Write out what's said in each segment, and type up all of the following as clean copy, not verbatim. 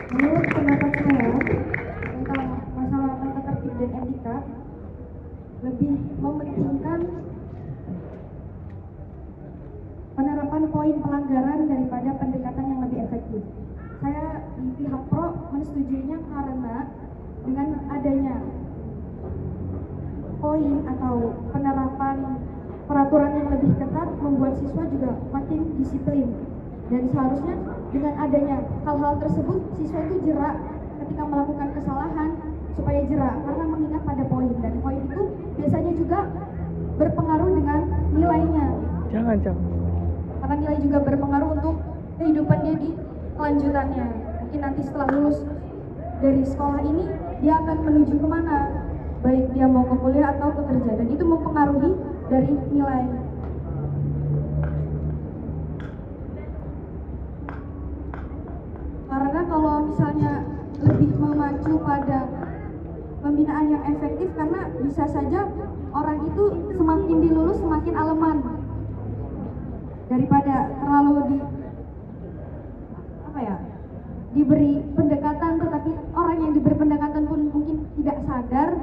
Menurut pendapat saya tentang masalah tata tertib dan etika, lebih mementingkan penerapan poin pelanggaran daripada pendekatan yang lebih efektif. Saya di pihak pro menyetujuinya karena dengan adanya poin atau penerapan peraturan yang lebih ketat membuat siswa juga makin disiplin, dan seharusnya dengan adanya hal-hal tersebut siswa itu jerak ketika melakukan kesalahan, supaya jerak karena mengingat pada poin, dan poin itu biasanya juga berpengaruh dengan nilainya. Jangan. Karena nilai juga berpengaruh untuk kehidupan dia di kelanjutannya. Mungkin nanti setelah lulus dari sekolah ini dia akan menuju kemana, baik dia mau ke kuliah atau ke kerja, dan itu mempengaruhi dari nilai. Karena kalau misalnya lebih memacu pada pembinaan yang efektif, karena bisa saja orang itu semakin dilulus semakin aleman, daripada terlalu diberi pendekatan, tetapi orang yang diberi pendekatan pun mungkin tidak sadar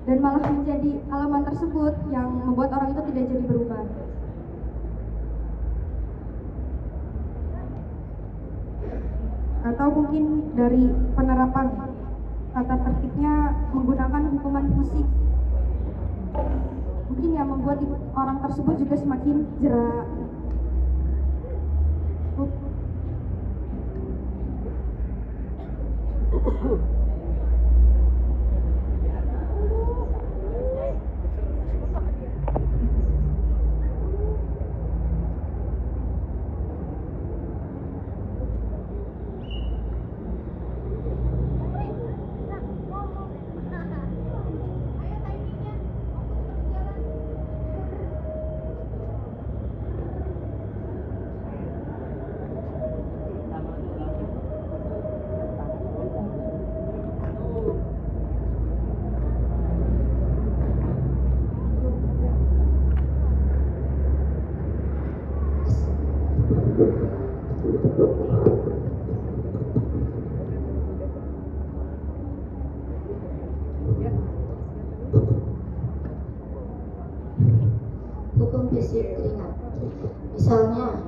dan malah menjadi alaman tersebut yang membuat orang itu tidak jadi berubah. Atau mungkin dari penerapan tata tertibnya menggunakan hukuman fisik, mungkin yang membuat orang tersebut juga semakin jerak. Hukum fisik ringan, misalnya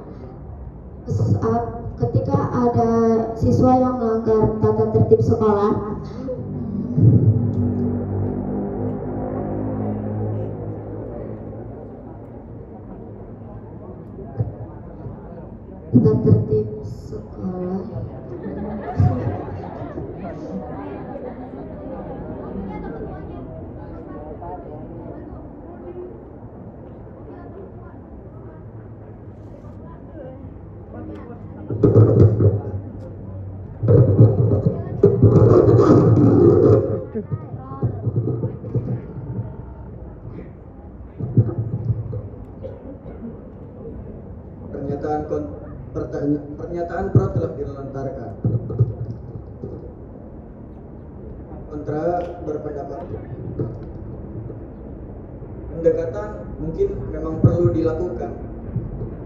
ketika ada siswa yang melanggar tata tertib sekolah, tata tertib sekolah Pernyataan pro telah dilontarkan. Kontra berpendapat pendekatan mungkin memang perlu dilakukan,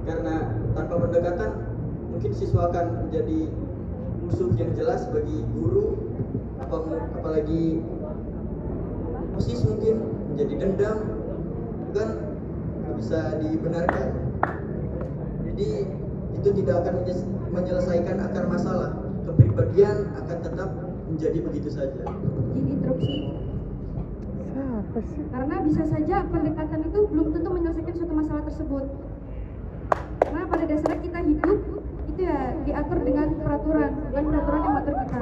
karena tanpa pendekatan mungkin siswa akan menjadi musuh yang jelas bagi guru, apalagi OSIS mungkin menjadi dendam, kan nggak bisa dibenarkan. Jadi itu tidak akan menyelesaikan akar masalah. Kepribadian akan tetap menjadi begitu saja. Interupsi. Karena bisa saja pendekatan itu belum tentu menyelesaikan suatu masalah tersebut. Karena pada dasarnya kita hidup itu ya diatur dengan peraturan, bukan peraturan yang mengatur kita.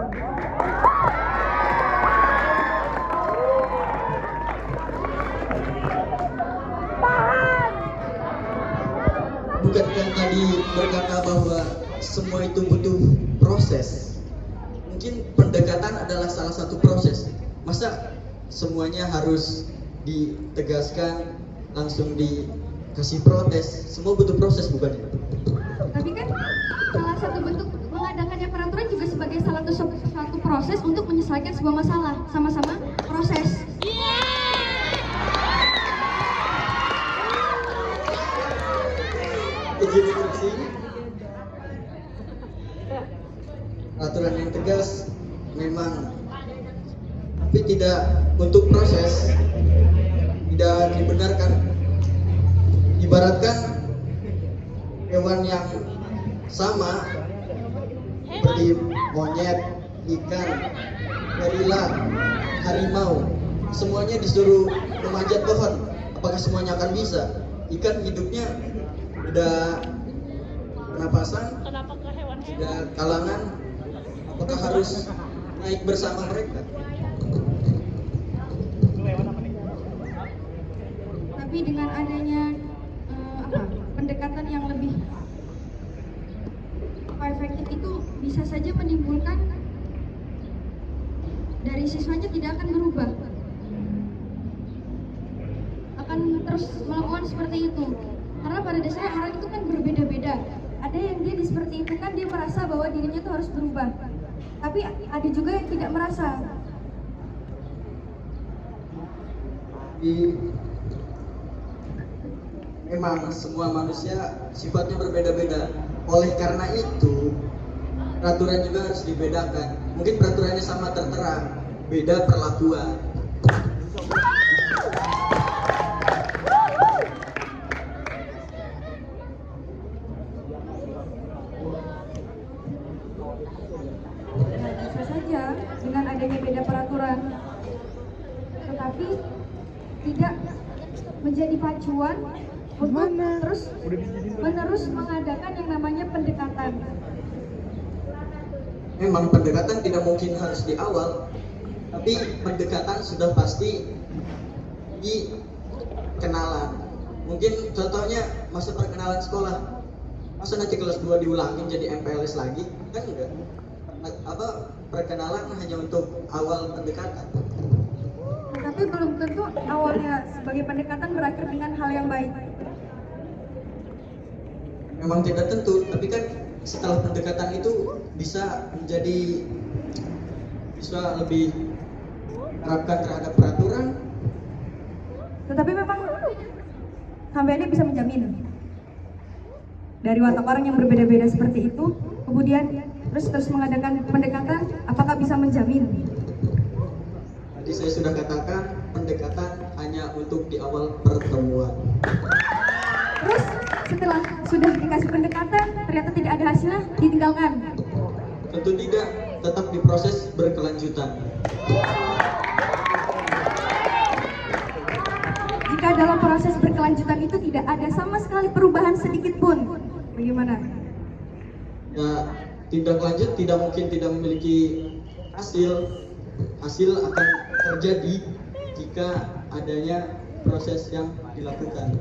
Bukankah tadi berkata bahwa semua itu butuh proses? Mungkin pendekatan adalah salah satu proses. Masa semuanya harus ditegaskan, langsung dikasih protes? Semua butuh proses, bukan ya? Tapi kan salah satu bentuk mengadakannya peraturan juga sebagai salah satu proses untuk menyelesaikan sebuah masalah. Sama-sama proses. Izin interupsi. Peraturan yang tegas memang, tapi tidak untuk proses tidak dibenarkan. Ibaratkan hewan yang sama seperti monyet, ikan, gorila, harimau, semuanya disuruh memanjat pohon. Apakah semuanya akan bisa? Ikan hidupnya udah pernapasan, udah kalangan, apakah harus naik bersama mereka? Tapi dengan adanya pendekatan yang lebih efektif itu bisa saja menimbulkan dari siswanya tidak akan berubah, akan terus melakukan seperti itu, karena pada dasarnya orang itu kan berbeda-beda. Ada yang dia seperti itu kan dia merasa bahwa dirinya itu harus berubah, tapi ada juga yang tidak merasa. Memang semua manusia sifatnya berbeda-beda. Oleh karena itu, peraturan juga harus dibedakan. Mungkin peraturannya sama tertera, beda perlakuan. Bisa saja dengan adanya beda peraturan, tetapi tidak menjadi pacuan untuk terus mengadakan yang namanya pendekatan. Memang pendekatan tidak mungkin harus di awal, tapi pendekatan sudah pasti di kenalan. Mungkin contohnya masa perkenalan sekolah, masa nanti kelas 2 diulangin jadi MPLS lagi, kan enggak. Perkenalan hanya untuk awal pendekatan. Tapi belum tentu awalnya sebagai pendekatan berakhir dengan hal yang baik. Memang tidak tentu, tapi kan setelah pendekatan itu bisa menjadi siswa lebih terapkan terhadap peraturan. Tetapi memang sampai ini bisa menjamin dari watak orang yang berbeda-beda seperti itu, kemudian terus mengadakan pendekatan, apakah bisa menjamin? Tadi saya sudah katakan, pendekatan hanya untuk di awal pertemuan. Terus setelah sudah dikasih pendekatan, ternyata tidak ada hasilnya, ditinggalkan. Tentu tidak, tetap diproses berkelanjutan. Jika dalam proses berkelanjutan itu tidak ada sama sekali perubahan sedikit pun, bagaimana? Ya, tindak lanjut tidak mungkin tidak memiliki hasil. Hasil akan terjadi jika adanya proses yang dilakukan.